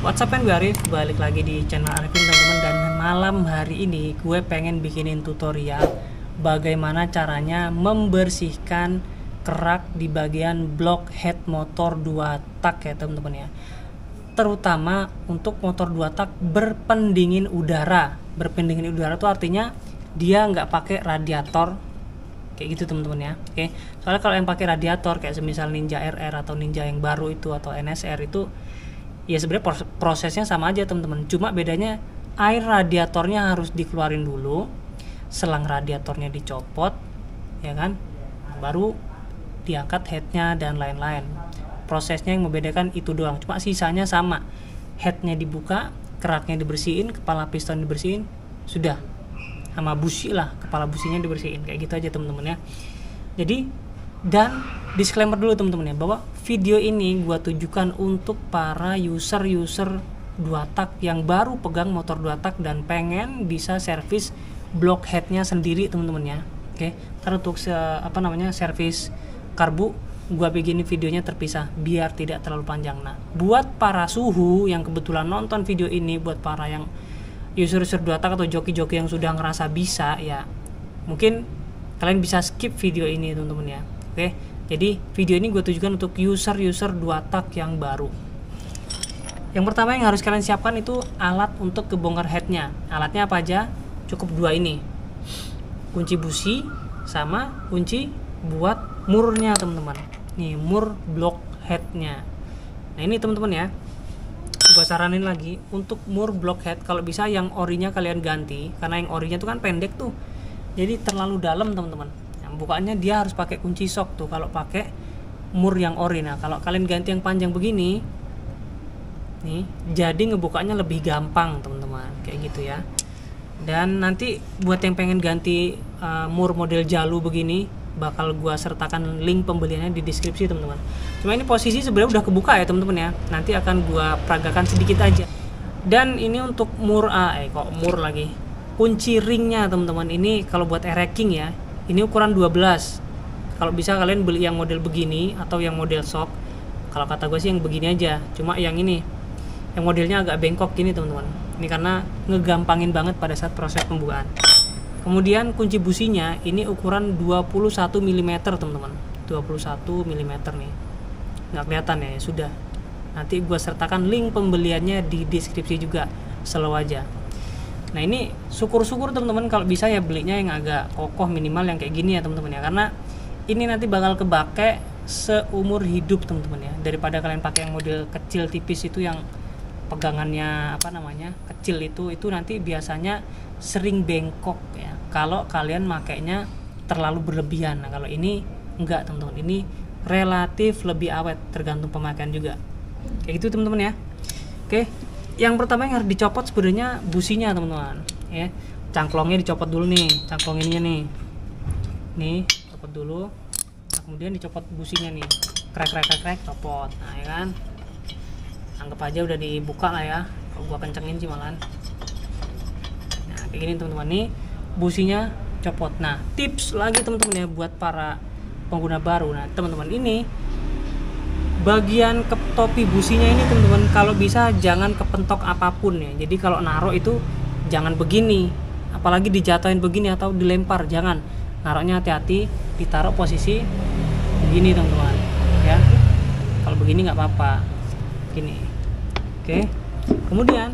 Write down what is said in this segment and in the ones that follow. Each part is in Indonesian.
What's up, gue Arif, balik lagi di channel Arifin teman-teman. Dan malam hari ini gue pengen bikinin tutorial bagaimana caranya membersihkan kerak di bagian blok head motor 2 tak ya teman-teman ya. Terutama untuk motor 2 tak berpendingin udara. Berpendingin udara tuh artinya dia nggak pakai radiator kayak gitu teman-teman ya. Oke, soalnya kalau yang pakai radiator kayak semisal Ninja RR atau Ninja yang baru itu atau NSR itu ya sebenarnya prosesnya sama aja teman-teman, cuma bedanya air radiatornya harus dikeluarin dulu, selang radiatornya dicopot ya kan, baru diangkat headnya dan lain-lain. Prosesnya yang membedakan itu doang, cuma sisanya sama. Headnya dibuka, keraknya dibersihin, kepala piston dibersihin, sudah. Sama busi lah, kepala businya dibersihin, kayak gitu aja teman-teman ya. Jadi, dan disclaimer dulu teman-teman ya, bahwa video ini gua tujukan untuk para user 2 tak yang baru pegang motor 2 tak dan pengen bisa servis block headnya sendiri teman-teman ya. Oke, karena untuk servis karbu gua bikin videonya terpisah biar tidak terlalu panjang. Nah, buat para suhu yang kebetulan nonton video ini, buat para yang user 2 tak atau joki-joki yang sudah ngerasa bisa ya, mungkin kalian bisa skip video ini teman-teman ya. Oke, jadi video ini gue tujukan untuk user 2 tak yang baru. Yang pertama yang harus kalian siapkan itu alat untuk kebongkar headnya. Alatnya apa aja? Cukup 2 ini, kunci busi sama kunci buat murnya teman-teman. Nih mur block headnya. Nah ini teman-teman ya, gue saranin lagi untuk mur block head kalau bisa yang orinya kalian ganti, karena yang orinya itu kan pendek tuh, jadi terlalu dalam teman-teman. Bukaannya dia harus pakai kunci sok tuh kalau pakai mur yang ori. Nah kalau kalian ganti yang panjang begini nih, jadi ngebukanya lebih gampang teman-teman, kayak gitu ya. Dan nanti buat yang pengen ganti mur model jalu begini, bakal gua sertakan link pembeliannya di deskripsi teman-teman. Cuma ini posisi sebenarnya udah kebuka ya teman-teman ya, nanti akan gua peragakan sedikit aja. Dan ini untuk mur mur lagi, kunci ringnya teman-teman. Ini kalau buat racking ya, ini ukuran 12. Kalau bisa kalian beli yang model begini atau yang model sok. Kalau kata gue sih yang begini aja. Cuma yang ini, yang modelnya agak bengkok gini teman-teman. Ini karena ngegampangin banget pada saat proses pembukaan. Kemudian kunci businya ini ukuran 21 mm teman-teman. 21 mm nih. Nggak kelihatan ya, sudah. Nanti gue sertakan link pembeliannya di deskripsi juga. Slow aja. Nah ini syukur-syukur teman-teman kalau bisa ya belinya yang agak kokoh, minimal yang kayak gini ya teman-teman ya, karena ini nanti bakal kebake seumur hidup teman-teman ya, daripada kalian pakai yang model kecil tipis itu yang pegangannya kecil itu nanti biasanya sering bengkok ya kalau kalian makainya terlalu berlebihan. Nah kalau ini enggak teman-teman, ini relatif lebih awet, tergantung pemakaian juga, kayak gitu teman-teman ya. Oke, yang pertama yang harus dicopot sebenarnya businya teman-teman ya. Cangklongnya dicopot dulu nih, cangklong ininya nih copot dulu. Nah, kemudian dicopot businya nih, krek copot. Nah ya kan, anggap aja udah dibuka lah ya, kalau gua kencengin sih malahan. Nah kayak gini teman-teman, nih businya copot. Nah tips lagi teman-teman ya buat para pengguna baru. Nah teman-teman, ini bagian topi businya ini teman-teman kalau bisa jangan kepentok apapun ya. Jadi kalau naruh itu jangan begini, apalagi dijatuhin begini atau dilempar, jangan. Naruhnya hati-hati, ditaruh posisi begini teman-teman ya. Kalau begini nggak apa-apa, gini. Oke, kemudian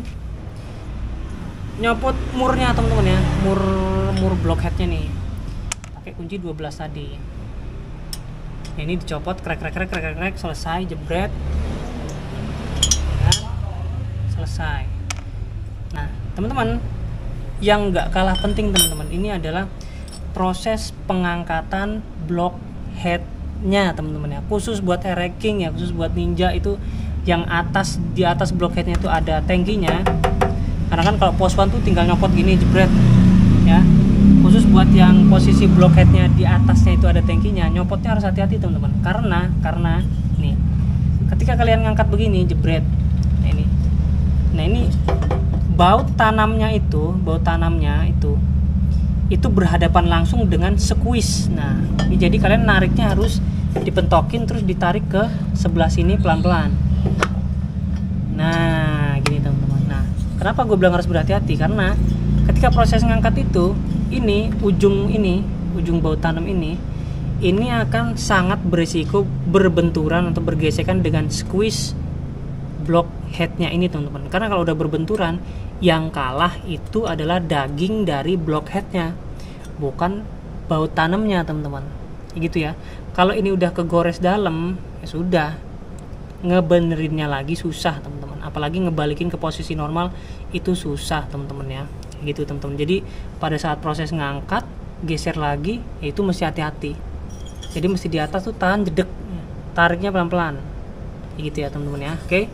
nyopot murnya teman-teman ya, mur block headnya nih, pakai kunci 12 tadi. Ini dicopot, krek, selesai, jebret ya, selesai. Nah teman-teman, yang nggak kalah penting teman-teman, ini adalah proses pengangkatan block headnya teman-teman ya, khusus buat racking ya, khusus buat Ninja itu yang di atas block headnya itu ada tangkinya. Karena kan kalau pos 1 tuh tinggal nyopot gini, jebret ya. Khusus buat yang posisi block headnya di atasnya itu ada tangkinya, nyopotnya harus hati-hati teman-teman, karena nih ketika kalian ngangkat begini jebret, nah ini baut tanamnya itu berhadapan langsung dengan squeeze. Nah jadi kalian nariknya harus dipentokin terus ditarik ke sebelah sini pelan-pelan. Nah gini Kenapa gue bilang harus berhati-hati? Karena ketika proses ngangkat itu, ujung baut tanam ini akan sangat berisiko berbenturan atau bergesekan dengan squeeze block headnya ini teman-teman. Karena kalau udah berbenturan, yang kalah itu adalah daging dari block headnya, bukan baut tanamnya teman-teman. Gitu ya. Kalau ini udah kegores dalam, ya sudah, ngebenerinnya lagi susah teman-teman. Apalagi ngebalikin ke posisi normal itu susah teman-teman ya. Gitu teman-teman. Jadi pada saat proses ngangkat, geser lagi, ya itu mesti hati-hati. Jadi mesti di atas tuh tahan jedek, tariknya pelan-pelan. Gitu ya teman-teman ya. Oke.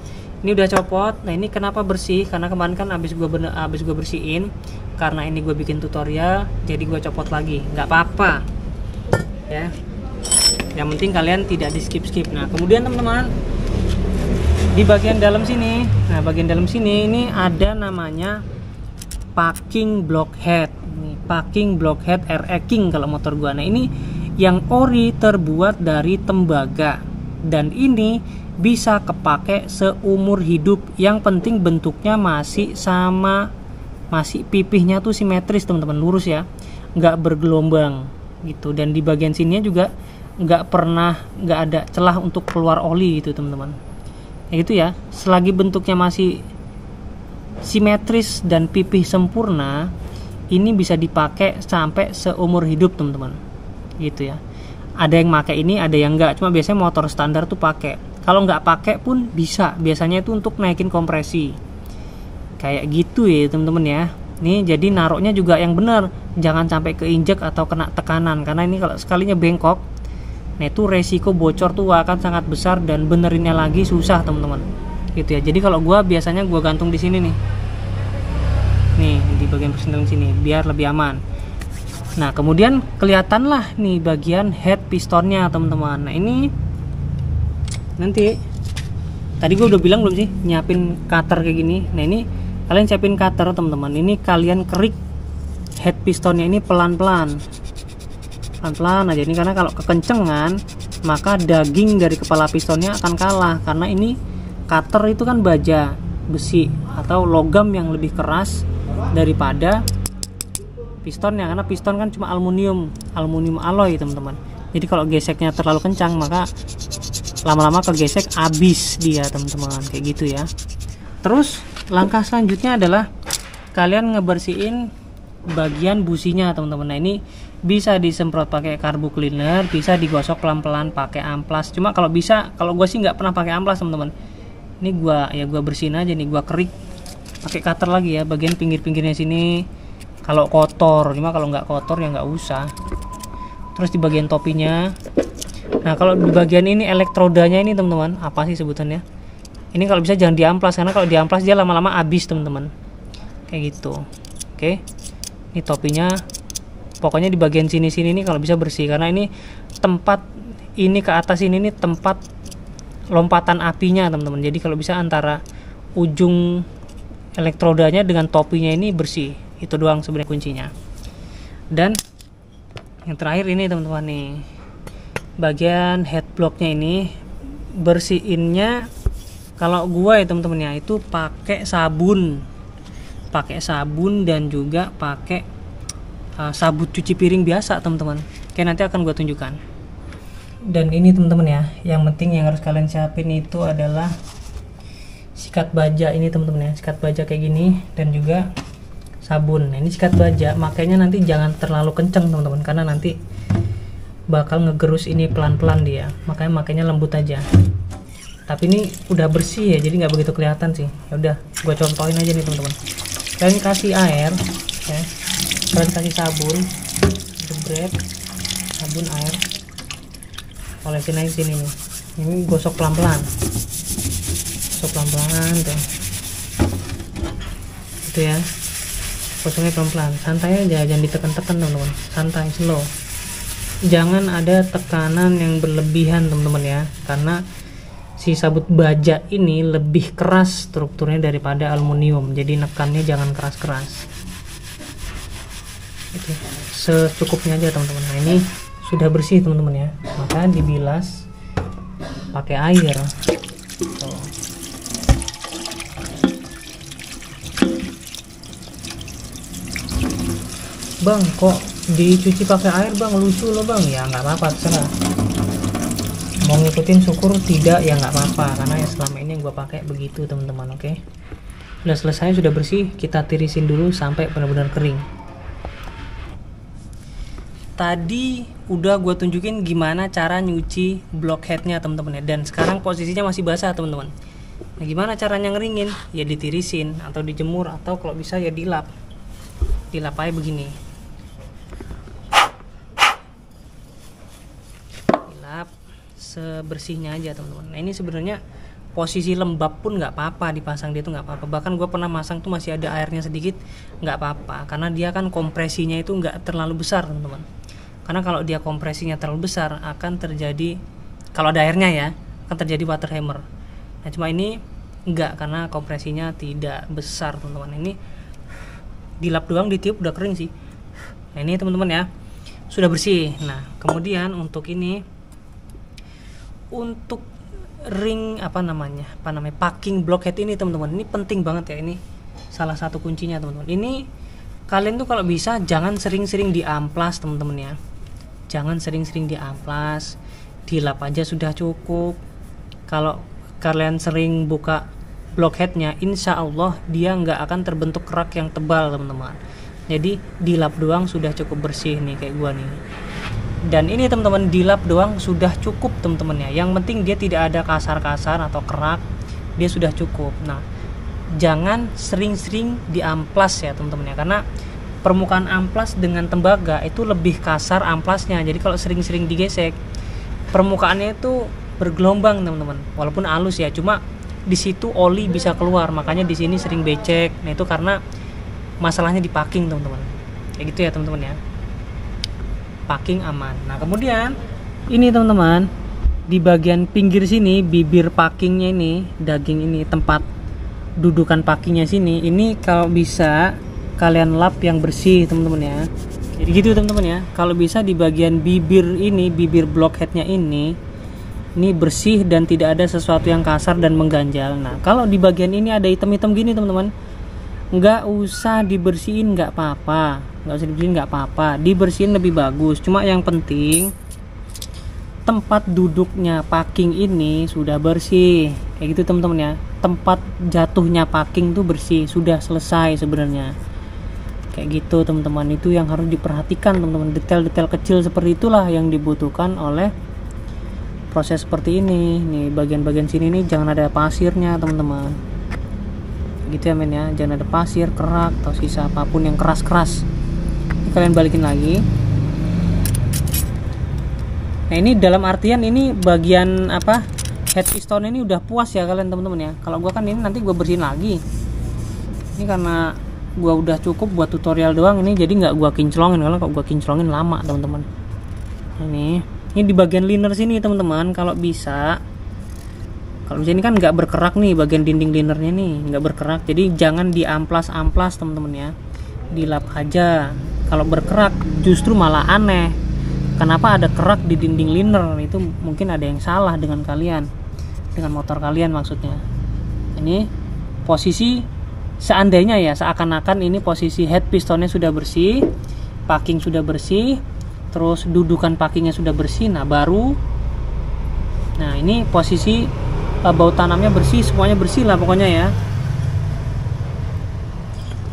Ini udah copot. Nah, ini kenapa bersih? Karena kemarin kan abis gue bersihin. Karena ini gue bikin tutorial, jadi gue copot lagi. Nggak apa-apa. Ya. Yang penting kalian tidak di skip-skip. Nah, kemudian teman-teman, di bagian dalam sini, ini ada namanya packing block head. Ini packing block head RE King kalau motor gua. Nah, ini yang ori terbuat dari tembaga, dan ini bisa kepake seumur hidup. Yang penting bentuknya masih sama, masih pipihnya tuh simetris teman-teman, lurus ya, nggak bergelombang gitu. Dan di bagian sininya juga nggak ada celah untuk keluar oli gitu teman-teman. Ya gitu ya, selagi bentuknya masih simetris dan pipih sempurna, ini bisa dipakai sampai seumur hidup teman-teman. Gitu ya. Ada yang pakai ini, ada yang enggak. Cuma biasanya motor standar tuh pakai. Kalau nggak pakai pun bisa. Biasanya itu untuk naikin kompresi. Kayak gitu ya teman-teman ya. Nih, jadi naroknya juga yang benar. Jangan sampai keinjek atau kena tekanan. Karena ini kalau sekalinya bengkok, nah itu resiko bocor tuh akan sangat besar dan benerinnya lagi susah teman-teman. Gitu ya. Jadi kalau gua biasanya gua gantung di sini nih. Nih, di bagian persendang sini biar lebih aman. Nah, kemudian kelihatan lah nih bagian head pistonnya teman-teman. Nah, ini nanti tadi gue udah bilang belum sih nyiapin cutter kayak gini. Nah, ini kalian siapin cutter teman-teman. Ini kalian kerik head pistonnya ini pelan-pelan aja. Ini karena kalau kekencengan maka daging dari kepala pistonnya akan kalah. Karena ini cutter itu kan baja besi atau logam yang lebih keras daripada pistonnya, karena piston kan cuma aluminium alloy teman-teman. Jadi kalau geseknya terlalu kencang maka lama-lama kegesek habis dia teman-teman, kayak gitu ya. Terus langkah selanjutnya adalah kalian ngebersihin bagian businya teman-teman. Nah, ini bisa disemprot pakai karbu cleaner, bisa digosok pelan-pelan pakai amplas. Cuma kalau gue sih nggak pernah pakai amplas teman-teman. Ini gua bersihin aja nih, gua kerik pakai cutter lagi ya bagian pinggir-pinggirnya sini. Kalau kotor, cuma kalau nggak kotor ya nggak usah. Terus di bagian topinya. Nah, kalau di bagian ini elektrodanya ini teman-teman, apa sih sebutannya? Ini kalau bisa jangan diamplas, karena kalau diamplas dia lama-lama habis teman-teman. Kayak gitu. Oke. Ini topinya. Pokoknya di bagian sini-sini ini kalau bisa bersih, karena ini tempat ini ke atas ini tempat lompatan apinya teman-teman. Jadi kalau bisa antara ujung elektrodanya dengan topinya ini bersih. Itu doang sebenarnya kuncinya. Dan yang terakhir ini teman-teman nih, bagian head blocknya ini bersihinnya kalau gua ya teman-teman ya itu pakai sabun dan juga pakai sabut cuci piring biasa teman-teman. Kayak nanti akan gua tunjukkan. Dan ini teman-teman ya, yang penting yang harus kalian siapin itu adalah sikat baja ini teman-teman ya, sikat baja kayak gini, dan juga sabun. Nah, ini sikat baja, makanya nanti jangan terlalu kenceng teman-teman, karena nanti bakal ngegerus ini pelan-pelan dia. Makanya lembut aja. Tapi ini udah bersih ya, jadi nggak begitu kelihatan sih. Ya udah, gua contohin aja nih teman-teman. Kalian kasih air, ya. Kalian kasih sabun, jebret, sabun air, olesin aja sini nih. Ini gosok pelan-pelan, tuh. Gitu ya. Gosoknya pelan-pelan, santai aja, jangan ditekan-tekan teman-teman, santai, slow. Jangan ada tekanan yang berlebihan teman-teman ya, karena si sabut baja ini lebih keras strukturnya daripada aluminium, jadi nekannya jangan keras-keras. Oke, secukupnya aja teman-teman. Nah, ini sudah bersih teman-teman ya, maka dibilas pakai air. Tuh. Bang, kok dicuci pakai air bang, lucu loh bang. Ya nggak apa-apa, terserah. Mau ngikutin syukur, tidak ya nggak apa-apa, karena ya selama ini gue pakai begitu teman-teman. Oke, udah selesai, sudah bersih, kita tirisin dulu sampai benar-benar kering. Tadi udah gue tunjukin gimana cara nyuci blockheadnya teman-teman ya, dan sekarang posisinya masih basah teman-teman. Nah, gimana caranya ngeringin? Ya ditirisin atau dijemur, atau kalau bisa ya dilap aja begini, dilap sebersihnya aja teman-teman. Nah ini sebenarnya posisi lembab pun nggak apa-apa dipasang, dia tuh nggak apa-apa. Bahkan gue pernah masang tuh masih ada airnya sedikit, nggak apa-apa, karena dia kan kompresinya itu nggak terlalu besar teman-teman. Karena kalau dia kompresinya terlalu besar akan terjadi, kalau ada airnya ya, akan terjadi water hammer. Nah cuma ini enggak, karena kompresinya tidak besar teman-teman. Ini dilap doang, ditiup udah kering sih. Nah ini teman-teman ya, sudah bersih. Nah kemudian untuk ini, untuk ring apa namanya packing blockhead ini teman-teman, ini penting banget ya. Ini salah satu kuncinya teman-teman. Ini kalian tuh kalau bisa jangan sering-sering diamplas teman-teman ya, jangan sering-sering diamplas, dilap aja sudah cukup. Kalau kalian sering buka blockheadnya, insya Allah dia nggak akan terbentuk kerak yang tebal teman-teman. Jadi dilap doang sudah cukup bersih nih, kayak gua nih. Dan ini teman-teman, dilap doang sudah cukup teman-teman ya. Yang penting dia tidak ada kasar-kasar atau kerak, dia sudah cukup. Nah jangan sering-sering diamplas ya teman-teman ya, karena permukaan amplas dengan tembaga itu lebih kasar amplasnya. Jadi kalau sering-sering digesek, permukaannya itu bergelombang teman-teman, walaupun halus ya, cuma di situ oli bisa keluar, makanya di sini sering becek. Nah itu karena masalahnya di packing teman-teman, kayak gitu ya teman-teman ya, packing aman. Nah kemudian ini teman-teman, di bagian pinggir sini, bibir packingnya ini, daging ini, tempat dudukan packingnya sini, ini kalau bisa kalian lap yang bersih teman-teman ya. Jadi gitu teman-teman ya, kalau bisa di bagian bibir ini, bibir blockheadnya ini bersih dan tidak ada sesuatu yang kasar dan mengganjal. Nah kalau di bagian ini ada hitam-hitam gini teman-teman, nggak usah dibersihin, nggak apa-apa, dibersihin lebih bagus. Cuma yang penting tempat duduknya packing ini sudah bersih, kayak gitu teman-teman ya. Tempat jatuhnya packing tuh bersih, sudah selesai sebenarnya, kayak gitu teman-teman. Itu yang harus diperhatikan teman-teman, detail-detail kecil seperti itulah yang dibutuhkan oleh proses seperti ini. Nih bagian-bagian sini nih jangan ada pasirnya teman-teman, gitu ya men ya, jangan ada pasir, kerak atau sisa apapun yang keras-keras. Ini kalian balikin lagi. Nah ini dalam artian ini bagian apa, head piston ini udah puas ya kalian teman-teman ya. Kalau gua kan ini nanti gua bersihin lagi, ini karena gua udah cukup buat tutorial doang ini, jadi nggak gua kinclongin, karena kalau gua kinclongin lama teman-teman. Ini di bagian liner sini teman-teman, kalau bisa ini kan nggak berkerak nih, bagian dinding linernya nih nggak berkerak, jadi jangan diamplas-amplas teman-teman ya, dilap aja. Kalau berkerak justru malah aneh, kenapa ada kerak di dinding liner, itu mungkin ada yang salah dengan kalian, dengan motor kalian maksudnya. Ini posisi seandainya ya, seakan-akan ini posisi head pistonnya sudah bersih, packing sudah bersih, terus dudukan packingnya sudah bersih. Nah baru, nah ini posisi baut tanamnya bersih, semuanya bersih lah pokoknya ya.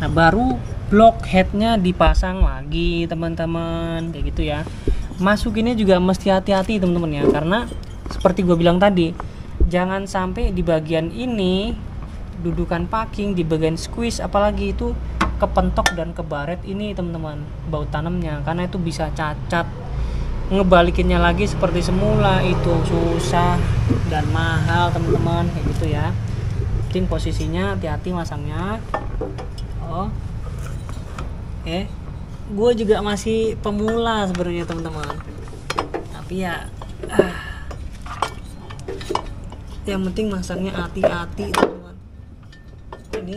Nah baru blockheadnya dipasang lagi teman-teman, kayak gitu ya. Masukinnya juga mesti hati-hati teman-teman ya, karena seperti gue bilang tadi, jangan sampai di bagian ini dudukan packing, di bagian squeeze apalagi itu kepentok dan kebaret ini teman-teman baut tanamnya, karena itu bisa cacat. Ngebalikinnya lagi seperti semula itu susah dan mahal teman-teman, kayak gitu ya. Penting posisinya hati-hati masangnya. Gue juga masih pemula sebenarnya teman-teman, tapi ya yang penting masangnya hati-hati teman-teman. Ini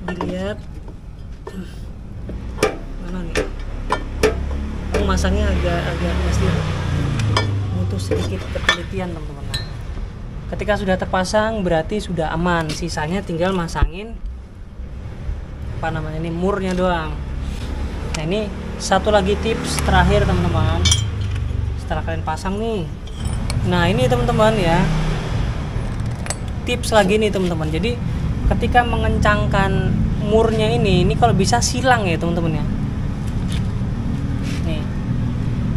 dilihat mana nih, masangnya agak mesti butuh sedikit ketelitian teman-teman. Nah, ketika sudah terpasang berarti sudah aman, sisanya tinggal masangin apa namanya ini, murnya doang. Nah ini satu lagi tips terakhir teman-teman, setelah kalian pasang nih. Nah ini teman-teman ya, tips lagi nih teman-teman. Jadi ketika mengencangkan murnya ini kalau bisa silang ya teman-teman ya. Nih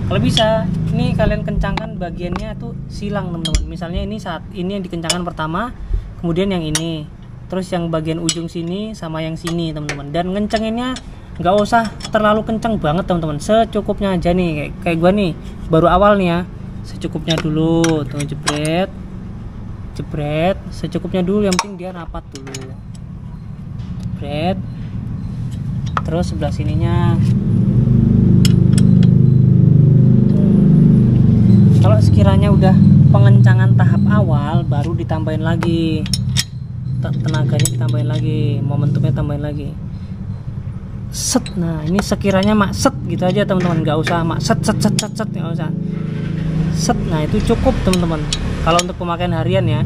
kalau bisa ini kalian kencangkan bagiannya tuh silang teman-teman. Misalnya ini saat ini yang dikencangkan pertama, kemudian yang ini, terus yang bagian ujung sini sama yang sini teman-teman. Dan ngencenginnya nggak usah terlalu kenceng banget teman-teman, secukupnya aja nih. Kayak gua nih baru awal nih ya, secukupnya dulu tuh, jebret jebret secukupnya dulu, yang penting dia rapat dulu, jebret. Terus sebelah sininya kalau sekiranya udah pengencangan tahap awal, baru ditambahin lagi tenaganya, ditambahin lagi momentumnya, tambahin lagi set. Nah ini sekiranya mak set gitu aja teman-teman, nggak usah mak set set set set set, nggak usah set. Nah itu cukup teman-teman kalau untuk pemakaian harian ya,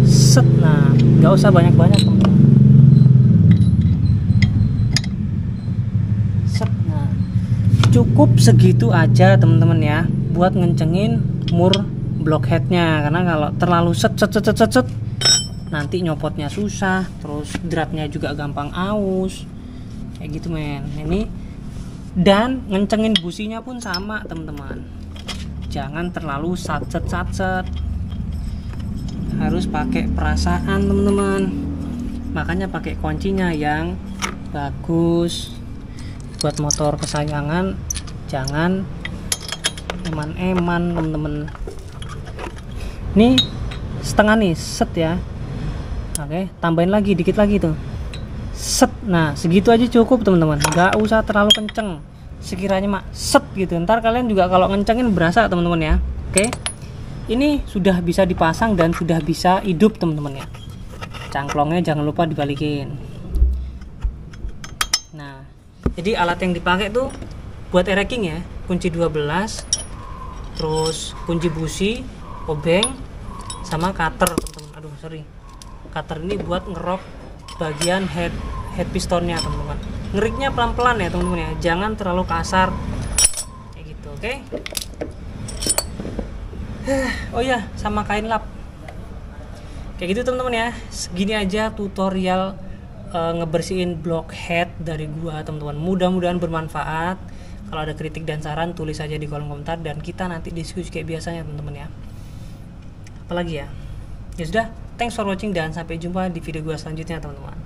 set. Nah nggak usah banyak-banyak teman-teman, set. Nah cukup segitu aja teman-teman ya buat ngencengin mur blockheadnya, karena kalau terlalu set set set set set nanti nyopotnya susah, terus dratnya juga gampang aus kayak gitu men. Ini dan ngencengin businya pun sama teman-teman, jangan terlalu satset, harus pakai perasaan teman-teman. Makanya pakai kuncinya yang bagus buat motor kesayangan, jangan eman-eman teman-teman. Ini setengah nih set ya, oke tambahin lagi dikit lagi tuh set. Nah segitu aja cukup teman-teman, nggak usah terlalu kenceng, sekiranya mak set gitu. Ntar kalian juga kalau ngencengin berasa teman-teman ya. Oke, ini sudah bisa dipasang dan sudah bisa hidup teman-teman ya. Cangklongnya jangan lupa dibalikin. Nah jadi alat yang dipakai tuh buat ereking ya, kunci 12, terus kunci busi, obeng, sama cutter teman-teman. Aduh sorry, cutter ini buat ngerok bagian head pistonnya teman-teman. Ngeriknya pelan-pelan ya teman-teman ya, jangan terlalu kasar kayak gitu. Oke. Oh ya, sama kain lap kayak gitu teman-teman ya. Segini aja tutorial ngebersihin blockhead dari gua teman-teman. Mudah-mudahan bermanfaat. Kalau ada kritik dan saran tulis aja di kolom komentar dan kita nanti diskusi kayak biasanya teman-teman ya. Apalagi ya, ya sudah, thanks for watching dan sampai jumpa di video gua selanjutnya teman-teman.